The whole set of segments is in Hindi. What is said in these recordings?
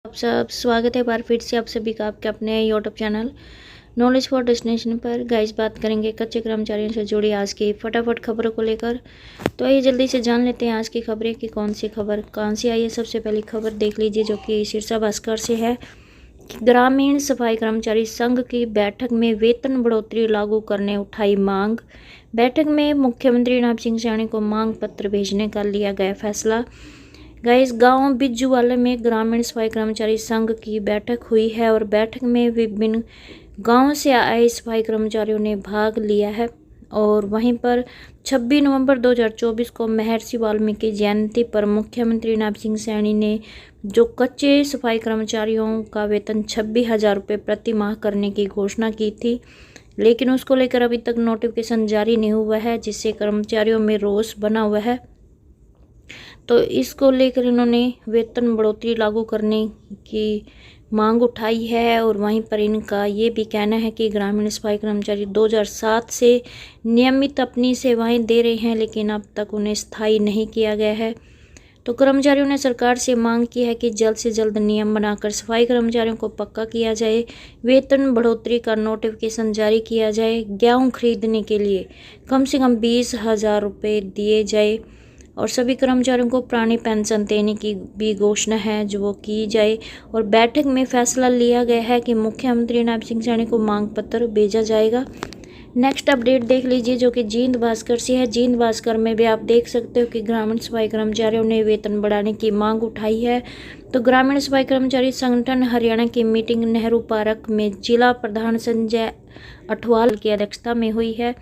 आप सब स्वागत है बार फिर से आप सभी का आपके अपने YouTube channel knowledge for destination पर। गाइस बात करेंगे कच्चे कर्मचारियों से जुड़ी आज की फटाफट खबरों को लेकर। तो आइए जल्दी से जान लेते हैं आज की खबरें कि कौन सी खबर कहाँ से आई है। सबसे पहली खबर देख लीजिए जो कि शीर्षा भास्कर से है कि ग्रामीण सफाई कर्मचारी संघ की बैठक में वेतन बढ़ोतरी लागू करने उठाई मांग। बैठक में मुख्यमंत्री नायब सिंह सैनी को मांग पत्र भेजने का लिया गया फैसला। गाइस गांव बिज्जूवाला में ग्रामीण सफाई कर्मचारी संघ की बैठक हुई है और बैठक में विभिन्न गांव से आए सफाई कर्मचारियों ने भाग लिया है। और वहीं पर 26 नवंबर 2024 को महर्षि वाल्मीकि जयंती पर मुख्यमंत्री नायब सिंह सैनी ने जो कच्चे सफाई कर्मचारियों का वेतन 26,000 रुपये प्रति माह करने की घोषणा की थी, लेकिन उसको लेकर अभी तक नोटिफिकेशन जारी नहीं हुआ है, जिससे कर्मचारियों में रोष बना हुआ है। तो इसको लेकर इन्होंने वेतन बढ़ोतरी लागू करने की मांग उठाई है। और वहीं पर इनका ये भी कहना है कि ग्रामीण सफाई कर्मचारी 2007 से नियमित अपनी सेवाएं दे रहे हैं, लेकिन अब तक उन्हें स्थायी नहीं किया गया है। तो कर्मचारियों ने सरकार से मांग की है कि जल्द से जल्द नियम बनाकर सफाई कर्मचारियों को पक्का किया जाए, वेतन बढ़ोतरी का नोटिफिकेशन जारी किया जाए, गेहूँ खरीदने के लिए कम से कम 20,000 रुपये दिए जाए और सभी कर्मचारियों को पुरानी पेंशन देने की भी घोषणा है जो वो की जाए। और बैठक में फैसला लिया गया है कि मुख्यमंत्री नायब सिंह सैनी को मांग पत्र भेजा जाएगा। नेक्स्ट अपडेट देख लीजिए जो कि जींद भास्कर से है। जींद भास्कर में भी आप देख सकते हो कि ग्रामीण सफाई कर्मचारियों ने वेतन बढ़ाने की मांग उठाई है। तो ग्रामीण सफाई कर्मचारी संगठन हरियाणा की मीटिंग नेहरू पार्क में जिला प्रधान संजय अठवाल की अध्यक्षता में हुई है।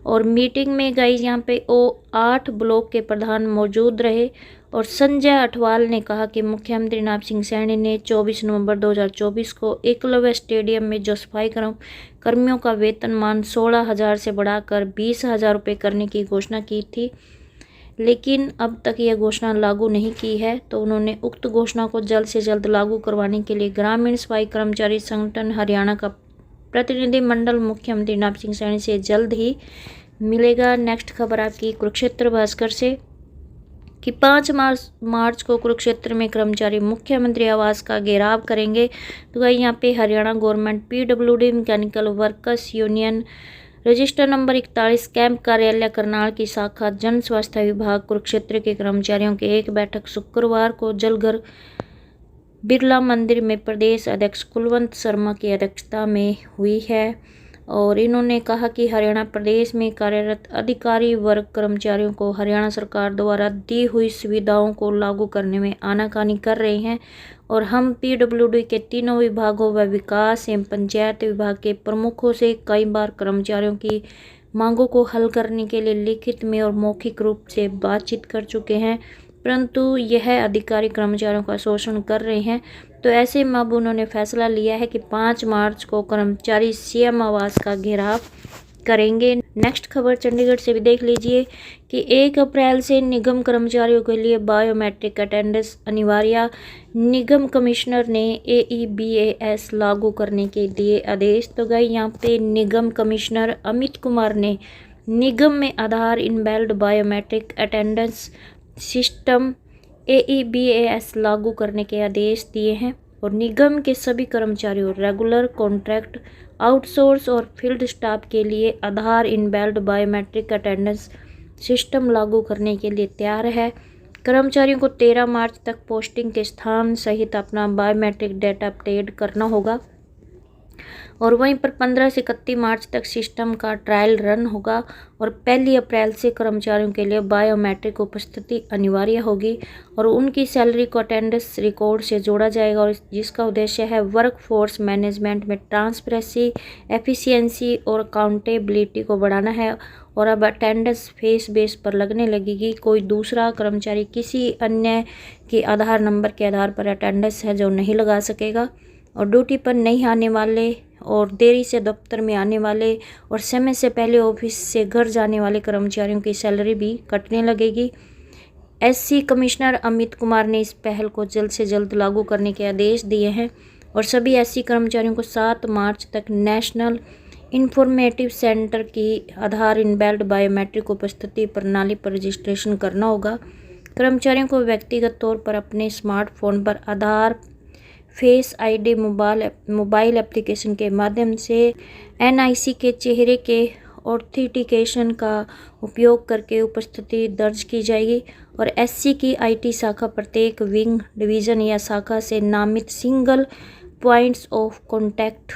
और मीटिंग में गाइस यहाँ पे 8 ब्लॉक के प्रधान मौजूद रहे। और संजय अठवाल ने कहा कि मुख्यमंत्री नायब सिंह सैनी ने 24 नवंबर 2024 को एकलव्य स्टेडियम में जो सफाई कर्मियों का वेतनमान 16,000 से बढ़ाकर 20,000 रुपये करने की घोषणा की थी, लेकिन अब तक यह घोषणा लागू नहीं की है। तो उन्होंने उक्त घोषणा को जल्द से जल्द लागू करवाने के लिए ग्रामीण सफाई कर्मचारी संगठन हरियाणा का प्रतिनिधिमंडल मुख्यमंत्री नायब सिंह सैनी से जल्द ही मिलेगा। नेक्स्ट खबर आपकी कुरुक्षेत्र भास्कर से कि 5 मार्च को कुरुक्षेत्र में कर्मचारी मुख्यमंत्री आवास का घेराव करेंगे। तो यहाँ पे Haryana government PWD mechanical workers union register number 41 camp कार्यालय करनाल की शाखा जन स्वास्थ्य विभाग कुरुक्षेत्र के कर्मचारियों की एक बैठक शुक्रवार को जलघर बिरला मंदिर में प्रदेश अध्यक्ष कुलवंत शर्मा की अध्यक्षता में हुई है। और इन्होंने कहा कि हरियाणा प्रदेश में कार्यरत अधिकारी वर्ग कर्मचारियों को हरियाणा सरकार द्वारा दी हुई सुविधाओं को लागू करने में आनाकानी कर रहे हैं और हम PWD के तीनों विभागों व विकास एवं पंचायत विभाग के प्रमुखों से कई बार कर्मचारियों की मांगों को हल करने के लिए लिखित में और मौखिक रूप से बातचीत कर चुके हैं, परंतु यह अधिकारी कर्मचारियों का शोषण कर रहे हैं। तो ऐसे में अब उन्होंने फैसला लिया है कि 5 मार्च को कर्मचारी CM आवास का घेराव करेंगे। नेक्स्ट खबर चंडीगढ़ से भी देख लीजिए कि 1 अप्रैल से निगम कर्मचारियों के लिए बायोमेट्रिक अटेंडेंस अनिवार्य। निगम कमिश्नर ने AEBAS लागू करने के दिए आदेश। तो गई यहाँ पे निगम कमिश्नर अमित कुमार ने निगम में Aadhaar inbuilt biometric attendance system AEBAS लागू करने के आदेश दिए हैं। और निगम के सभी कर्मचारियों रेगुलर, कॉन्ट्रैक्ट, आउटसोर्स और फील्ड स्टाफ के लिए आधार इनबिल्ट बायोमेट्रिक अटेंडेंस सिस्टम लागू करने के लिए तैयार है। कर्मचारियों को 13 मार्च तक पोस्टिंग के स्थान सहित अपना बायोमेट्रिक डेटा अपडेट करना होगा। और वहीं पर 15 से 31 मार्च तक सिस्टम का ट्रायल रन होगा। और 1 अप्रैल से कर्मचारियों के लिए बायोमेट्रिक उपस्थिति अनिवार्य होगी और उनकी सैलरी को अटेंडेंस रिकॉर्ड से जोड़ा जाएगा। और जिसका उद्देश्य है वर्क फोर्स मैनेजमेंट में ट्रांसपेरेंसी, एफिशिएंसी और अकाउंटेबिलिटी को बढ़ाना है। और अब अटेंडेंस फेस बेस पर लगने लगेगी। कोई दूसरा कर्मचारी किसी अन्य के आधार नंबर के आधार पर अटेंडेंस है जो नहीं लगा सकेगा। और ड्यूटी पर नहीं आने वाले और देरी से दफ्तर में आने वाले और समय से पहले ऑफिस से घर जाने वाले कर्मचारियों की सैलरी भी कटने लगेगी। SC कमिश्नर अमित कुमार ने इस पहल को जल्द से जल्द लागू करने के आदेश दिए हैं और सभी SC कर्मचारियों को 7 मार्च तक नेशनल इंफॉर्मेटिव सेंटर की आधार इनबिल्ट बायोमेट्रिक उपस्थिति प्रणाली पर रजिस्ट्रेशन करना होगा। कर्मचारियों को व्यक्तिगत तौर पर अपने स्मार्टफोन पर आधार फेस आईडी मोबाइल एप्लीकेशन के माध्यम से एनआईसी के चेहरे के ऑथेंटिकेशन का उपयोग करके उपस्थिति दर्ज की जाएगी और एससी की आईटी शाखा प्रत्येक विंग, डिवीज़न या शाखा से नामित सिंगल पॉइंट्स ऑफ कॉन्टैक्ट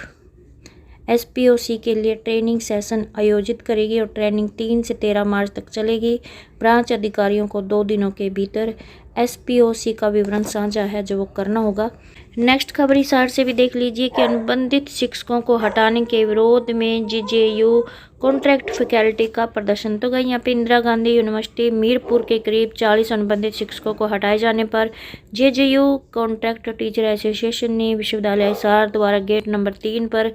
एसपीओसी के लिए ट्रेनिंग सेशन आयोजित करेगी और ट्रेनिंग 3 से 13 मार्च तक चलेगी। ब्रांच अधिकारियों को 2 दिनों के भीतर एसपीओसी का विवरण साझा है जो वो करना होगा। नेक्स्ट खबर इस साइड से भी देख लीजिए कि अनुबंधित शिक्षकों को हटाने के विरोध में जेजेयू कॉन्ट्रैक्ट फैकल्टी का प्रदर्शन। तो गई यहाँ पे इंदिरा गांधी यूनिवर्सिटी मीरपुर के करीब 40 अनुबंधित शिक्षकों को हटाए जाने पर जेजेयू कॉन्ट्रैक्ट टीचर एसोसिएशन ने विश्वविद्यालय हिसार द्वारा गेट नंबर 3 पर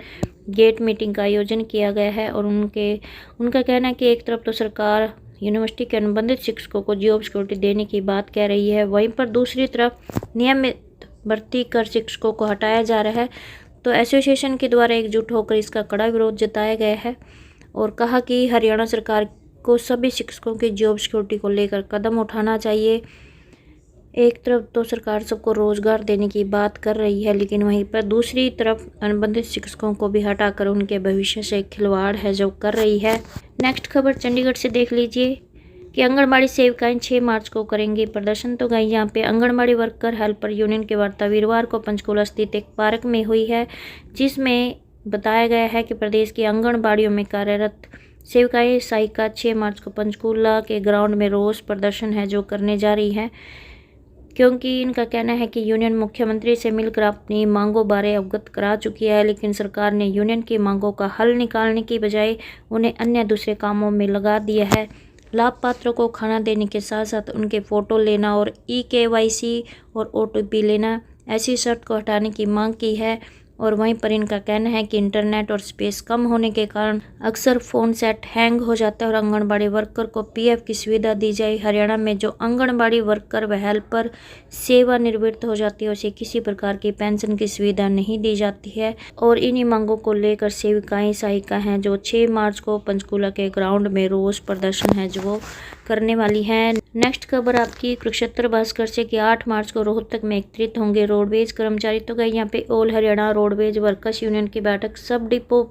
गेट मीटिंग का आयोजन किया गया है और उनका कहना है कि एक तरफ तो सरकार यूनिवर्सिटी के अनुबंधित शिक्षकों को जॉब सिक्योरिटी देने की बात कह रही है, वहीं पर दूसरी तरफ नियमित भर्ती कर शिक्षकों को हटाया जा रहा है। तो एसोसिएशन के द्वारा एकजुट होकर इसका कड़ा विरोध जताया गया है और कहा कि हरियाणा सरकार को सभी शिक्षकों की जॉब सिक्योरिटी को लेकर कदम उठाना चाहिए। एक तरफ तो सरकार सबको रोजगार देने की बात कर रही है, लेकिन वहीं पर दूसरी तरफ अनुबंधित शिक्षकों को भी हटाकर उनके भविष्य से खिलवाड़ है जो कर रही है। नेक्स्ट खबर चंडीगढ़ से देख लीजिए कि आंगनबाड़ी सेविकाएं 6 मार्च को करेंगी प्रदर्शन। तो गई यहाँ पे आंगनबाड़ी वर्कर हेल्पर यूनियन की वार्ता वीरवार को पंचकूला स्थित एक पार्क में हुई है, जिसमें बताया गया है कि प्रदेश की आंगनबाड़ियों में कार्यरत सेविकाएं सहायिका 6 मार्च को पंचकूला के ग्राउंड में रोष प्रदर्शन है जो करने जा रही है, क्योंकि इनका कहना है कि यूनियन मुख्यमंत्री से मिलकर अपनी मांगों बारे अवगत करा चुकी है, लेकिन सरकार ने यूनियन की मांगों का हल निकालने की बजाय उन्हें अन्य दूसरे कामों में लगा दिया है। लाभपात्रों को खाना देने के साथ साथ उनके फ़ोटो लेना और EKYC और OTP लेना, ऐसी शर्त को हटाने की मांग की है। और वहीं पर इनका कहना है कि इंटरनेट और स्पेस कम होने के कारण अक्सर फ़ोन सेट हैंग हो जाता है और आंगनबाड़ी वर्कर को PF की सुविधा दी जाए। हरियाणा में जो आंगनबाड़ी वर्कर व हेल्पर सेवानिवृत्त हो जाती है उसे किसी प्रकार की पेंशन की सुविधा नहीं दी जाती है और इन्हीं मांगों को लेकर सेविकाएं सहायिका हैं जो 6 मार्च को पंचकूला के ग्राउंड में रोष प्रदर्शन है जो वो करने वाली हैं। नेक्स्ट खबर आपकी कुरुक्षेत्र भास्कर से कि 8 मार्च को रोहतक में एकत्रित होंगे रोडवेज कर्मचारी। तो गई यहाँ पे all Haryana roadways workers union की बैठक सब डिपो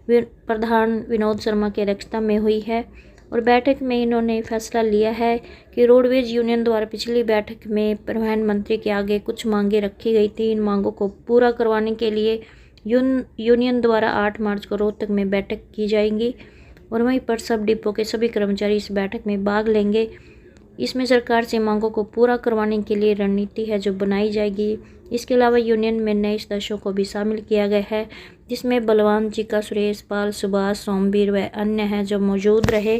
प्रधान विनोद शर्मा की अध्यक्षता में हुई है और बैठक में इन्होंने फैसला लिया है कि रोडवेज यूनियन द्वारा पिछली बैठक में परिवहन मंत्री के आगे कुछ मांगे रखी गई थी। इन मांगों को पूरा करवाने के लिए यूनियन द्वारा 8 मार्च को रोहतक में बैठक की जाएगी और वहीं पर सब डिपो के सभी कर्मचारी इस बैठक में भाग लेंगे। इसमें सरकार से मांगों को पूरा करवाने के लिए रणनीति है जो बनाई जाएगी। इसके अलावा यूनियन में नए सदस्यों को भी शामिल किया गया है, जिसमें बलवान चिका, सुरेश पाल, सुभाष, सोमवीर व अन्य हैं जो मौजूद रहे।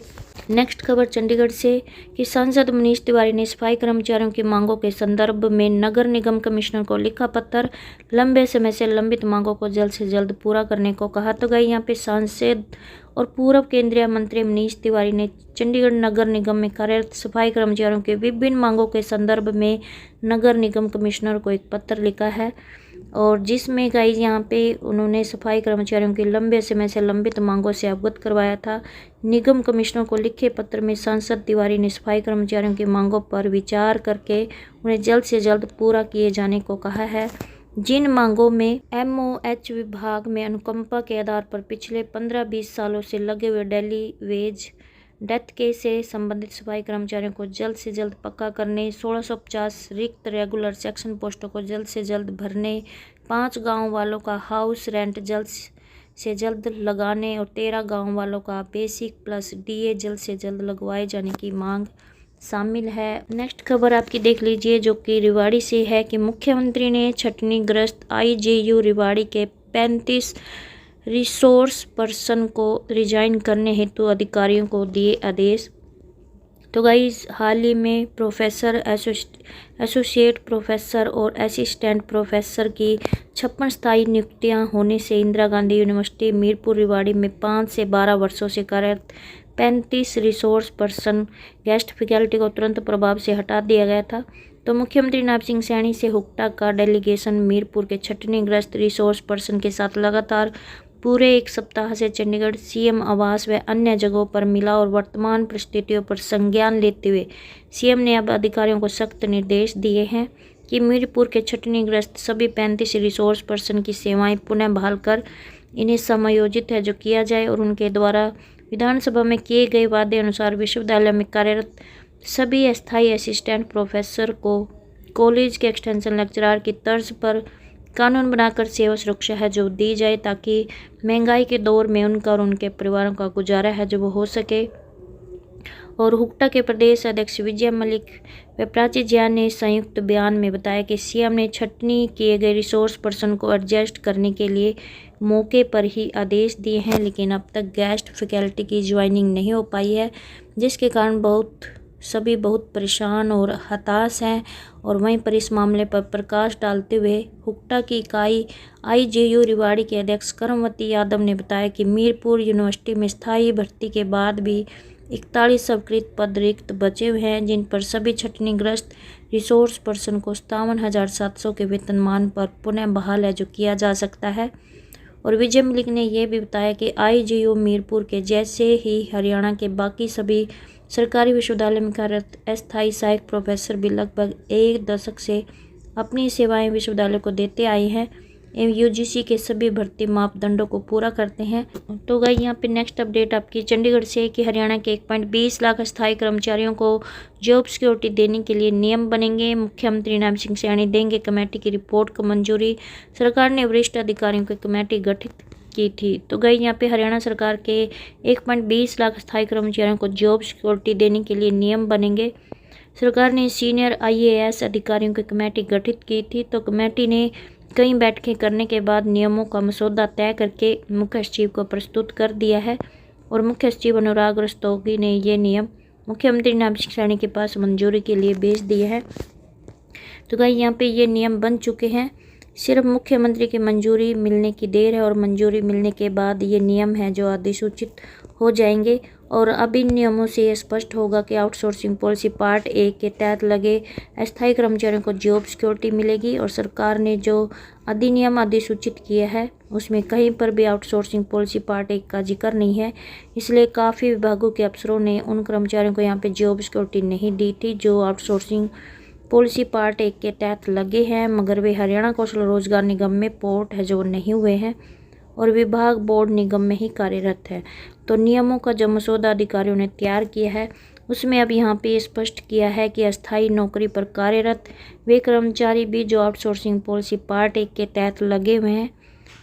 नेक्स्ट खबर चंडीगढ़ से कि सांसद मनीष तिवारी ने सफाई कर्मचारियों की मांगों के संदर्भ में नगर निगम कमिश्नर को लिखा पत्र, लंबे समय से लंबित मांगों को जल्द से जल्द पूरा करने को कहा। तो गई यहाँ पे सांसद और पूर्व केंद्रीय मंत्री मनीष तिवारी ने चंडीगढ़ नगर निगम में कार्यरत सफाई कर्मचारियों के विभिन्न मांगों के संदर्भ में नगर निगम कमिश्नर को एक पत्र लिखा है और जिसमें गाइस यहाँ पे उन्होंने सफाई कर्मचारियों की लंबे समय से लंबित मांगों से अवगत करवाया था। निगम कमिश्नर को लिखे पत्र में सांसद तिवारी ने सफाई कर्मचारियों की मांगों पर विचार करके उन्हें जल्द से जल्द पूरा किए जाने को कहा है। जिन मांगों में MOH विभाग में अनुकंपा के आधार पर पिछले 15-20 सालों से लगे हुए डेली वेज डेथ केस से संबंधित सफाई कर्मचारियों को जल्द से जल्द पक्का करने, 1650 रिक्त रेगुलर सेक्शन पोस्टों को जल्द से जल्द भरने, 5 गांव वालों का हाउस रेंट जल्द से जल्द लगाने और 13 गांव वालों का बेसिक प्लस DA जल्द से जल्द लगवाए जाने की मांग शामिल है। नेक्स्ट खबर आपकी देख लीजिए जो कि रेवाड़ी से है कि मुख्यमंत्री ने छटनीग्रस्त IJU रेवाड़ी के 35 रिसोर्स पर्सन को रिजाइन करने हेतु अधिकारियों को दिए आदेश। तो गाइस हाल ही में प्रोफेसर, एसोसिएट प्रोफेसर और असिस्टेंट प्रोफेसर की 56 स्थायी नियुक्तियां होने से इंदिरा गांधी यूनिवर्सिटी मीरपुर रेवाड़ी में 5 से 12 वर्षों से कार्यरत 35 रिसोर्स पर्सन गेस्ट फैकल्टी को तुरंत प्रभाव से हटा दिया गया था। तो मुख्यमंत्री नायब सिंह सैनी से हुक्टा का डेलीगेशन मीरपुर के छटनीग्रस्त रिसोर्स पर्सन के साथ लगातार पूरे 1 सप्ताह से चंडीगढ़ CM आवास व अन्य जगहों पर मिला और वर्तमान परिस्थितियों पर संज्ञान लेते हुए CM ने अब अधिकारियों को सख्त निर्देश दिए हैं कि मीरपुर के छटनीग्रस्त सभी 35 रिसोर्स पर्सन की सेवाएं पुनः बहाल कर इन्हें समायोजित है जो किया जाए और उनके द्वारा विधानसभा में किए गए वादे अनुसार विश्वविद्यालय में कार्यरत सभी अस्थायी असिस्टेंट प्रोफेसर को कॉलेज के एक्सटेंशन लेक्चरर की तर्ज पर कानून बनाकर सेवा सुरक्षा है जो दी जाए ताकि महंगाई के दौर में उनका और उनके परिवारों का गुजारा है जो वो हो सके। और हुक्टा के प्रदेश अध्यक्ष विजय मलिक व प्राची ज्ञान ने संयुक्त बयान में बताया कि सीएम ने छटनी किए गए रिसोर्स पर्सन को एडजस्ट करने के लिए मौके पर ही आदेश दिए हैं, लेकिन अब तक गेस्ट फैकल्टी की ज्वाइनिंग नहीं हो पाई है, जिसके कारण सभी बहुत परेशान और हताश हैं। और वहीं पर इस मामले पर प्रकाश डालते हुए हुक्टा की इकाई आईजेयू रिवाड़ी के अध्यक्ष करमवती यादव ने बताया कि मीरपुर यूनिवर्सिटी में स्थायी भर्ती के बाद भी 41 स्वीकृत पद रिक्त बचे हुए हैं, जिन पर सभी छटनीग्रस्त रिसोर्स पर्सन को 57,700 के वेतनमान पर पुनः बहाल है जो किया जा सकता है। और विजय मलिक ने यह भी बताया कि आईजेयू मीरपुर के जैसे ही हरियाणा के बाकी सभी सरकारी विश्वविद्यालय में कार्यरत अस्थायी सहायक प्रोफेसर भी लगभग 1 दशक से अपनी सेवाएं विश्वविद्यालय को देते आए हैं एवं यूजीसी के सभी भर्ती मापदंडों को पूरा करते हैं। तो गाइस यहाँ पे नेक्स्ट अपडेट आपकी चंडीगढ़ से है कि हरियाणा के 1.20 लाख अस्थायी कर्मचारियों को जॉब सिक्योरिटी देने के लिए नियम बनेंगे। मुख्यमंत्री नैब सिंह सैनी देंगे कमेटी की रिपोर्ट को मंजूरी। सरकार ने वरिष्ठ अधिकारियों की कमेटी गठित की थी। तो गाइस यहाँ पे हरियाणा सरकार के 1.20 लाख अस्थायी कर्मचारियों को जॉब सिक्योरिटी देने के लिए नियम बनेंगे। सरकार ने सीनियर IAS अधिकारियों की कमेटी गठित की थी। तो कमेटी ने कई बैठकें करने के बाद नियमों का मसौदा तय करके मुख्य सचिव को प्रस्तुत कर दिया है और मुख्य सचिव अनुराग रस्तोगी ने ये नियम मुख्यमंत्री नैब सिंह सैनी के पास मंजूरी के लिए भेज दिए हैं। तो गाइस यहाँ पे ये नियम बन चुके हैं, सिर्फ मुख्यमंत्री की मंजूरी मिलने की देर है और मंजूरी मिलने के बाद ये नियम है जो अधिसूचित हो जाएंगे। और अब इन नियमों से ये स्पष्ट होगा कि आउटसोर्सिंग पॉलिसी पार्ट 1 के तहत लगे अस्थायी कर्मचारियों को जॉब सिक्योरिटी मिलेगी। और सरकार ने जो अधिनियम अधिसूचित किया है उसमें कहीं पर भी आउटसोर्सिंग पॉलिसी पार्ट 1 का जिक्र नहीं है, इसलिए काफ़ी विभागों के अफसरों ने उन कर्मचारियों को यहाँ पे जॉब सिक्योरिटी नहीं दी थी जो आउटसोर्सिंग पॉलिसी पार्ट 1 के तहत लगे हैं, मगर वे हरियाणा कौशल रोजगार निगम में पोर्ट है जो नहीं हुए हैं और विभाग बोर्ड निगम में ही कार्यरत है। तो नियमों का जो मसौदा अधिकारियों ने तैयार किया है उसमें अब यहाँ पे स्पष्ट किया है कि अस्थायी नौकरी पर कार्यरत वे कर्मचारी भी जो आउटसोर्सिंग पॉलिसी पार्ट 1 के तहत लगे हुए हैं।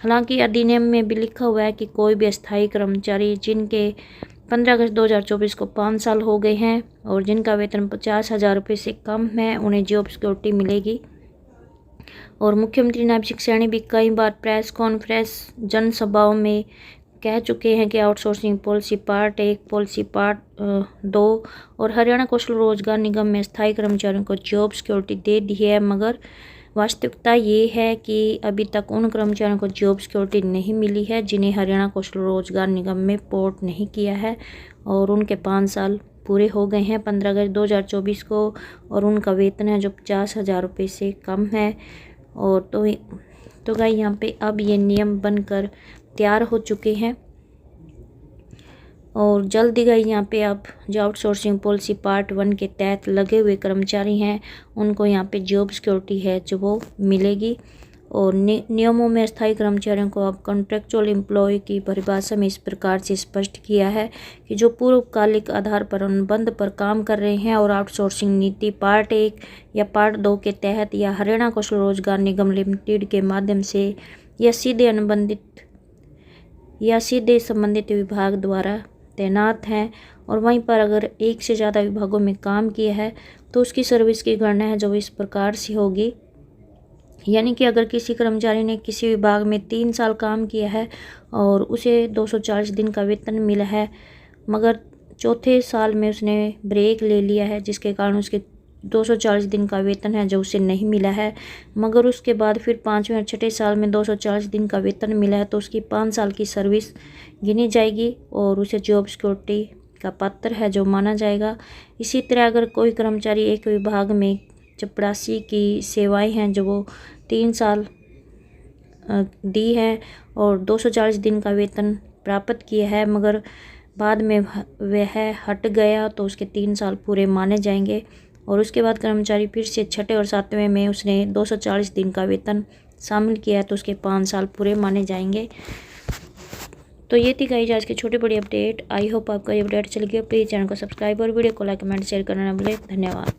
हालांकि अधिनियम में भी लिखा हुआ है कि कोई भी अस्थायी कर्मचारी जिनके 15 अगस्त 2024 को 5 साल हो गए हैं और जिनका वेतन 50,000 रुपये से कम है उन्हें जॉब सिक्योरिटी मिलेगी। और मुख्यमंत्री नैब सिंह सैनी भी कई बार प्रेस कॉन्फ्रेंस जनसभाओं में कह चुके हैं कि outsourcing policy part 1, policy part 2 और हरियाणा कौशल रोजगार निगम में स्थायी कर्मचारियों को जॉब सिक्योरिटी दे दी है, मगर वास्तविकता ये है कि अभी तक उन कर्मचारियों को जॉब सिक्योरिटी नहीं मिली है जिन्हें हरियाणा कौशल रोजगार निगम में पोर्ट नहीं किया है और उनके 5 साल पूरे हो गए हैं 15 अगस्त 2024 को और उनका वेतन है जो 50,000 रुपये से कम है। और तो गाइस यहाँ पे अब ये नियम बनकर तैयार हो चुके हैं और जल्दी गाइस यहाँ पे अब जो आउटसोर्सिंग पॉलिसी पार्ट 1 के तहत लगे हुए कर्मचारी हैं उनको यहाँ पे जॉब सिक्योरिटी है जो वो मिलेगी। और नियमों में अस्थायी कर्मचारियों को अब कॉन्ट्रेक्चुअल एम्प्लॉय की परिभाषा में इस प्रकार से स्पष्ट किया है कि जो पूर्वकालिक आधार पर अनुबंध पर काम कर रहे हैं और आउटसोर्सिंग नीति पार्ट 1 या पार्ट 2 के तहत या हरियाणा कौशल रोजगार निगम लिमिटेड के माध्यम से या सीधे संबंधित विभाग द्वारा तैनात हैं। और वहीं पर अगर एक से ज़्यादा विभागों में काम किया है तो उसकी सर्विस की गणना है जो इस प्रकार से होगी, यानी कि अगर किसी कर्मचारी ने किसी विभाग में 3 साल काम किया है और उसे 240 दिन का वेतन मिला है, मगर चौथे साल में उसने ब्रेक ले लिया है जिसके कारण उसके 240 दिन का वेतन है जो उसे नहीं मिला है, मगर उसके बाद फिर 5वें और 6ठे साल में 240 दिन का वेतन मिला है तो उसकी 5 साल की सर्विस गिनी जाएगी और उसे जॉब सिक्योरिटी का पात्र है जो माना जाएगा। इसी तरह अगर कोई कर्मचारी एक विभाग में चपरासी की सेवाएं हैं जो वो 3 साल दी है और 240 दिन का वेतन प्राप्त किया है मगर बाद में वह हट गया तो उसके 3 साल पूरे माने जाएंगे। और उसके बाद कर्मचारी फिर से छठे और सातवें में उसने 240 दिन का वेतन शामिल किया तो उसके 5 साल पूरे माने जाएंगे। तो ये थी गाइस आज की छोटी बड़ी अपडेट। आई होप आपका ये अपडेट चल गया। प्लीज़ चैनल को सब्सक्राइब और वीडियो को लाइक कमेंट शेयर करना ना भूलें। धन्यवाद।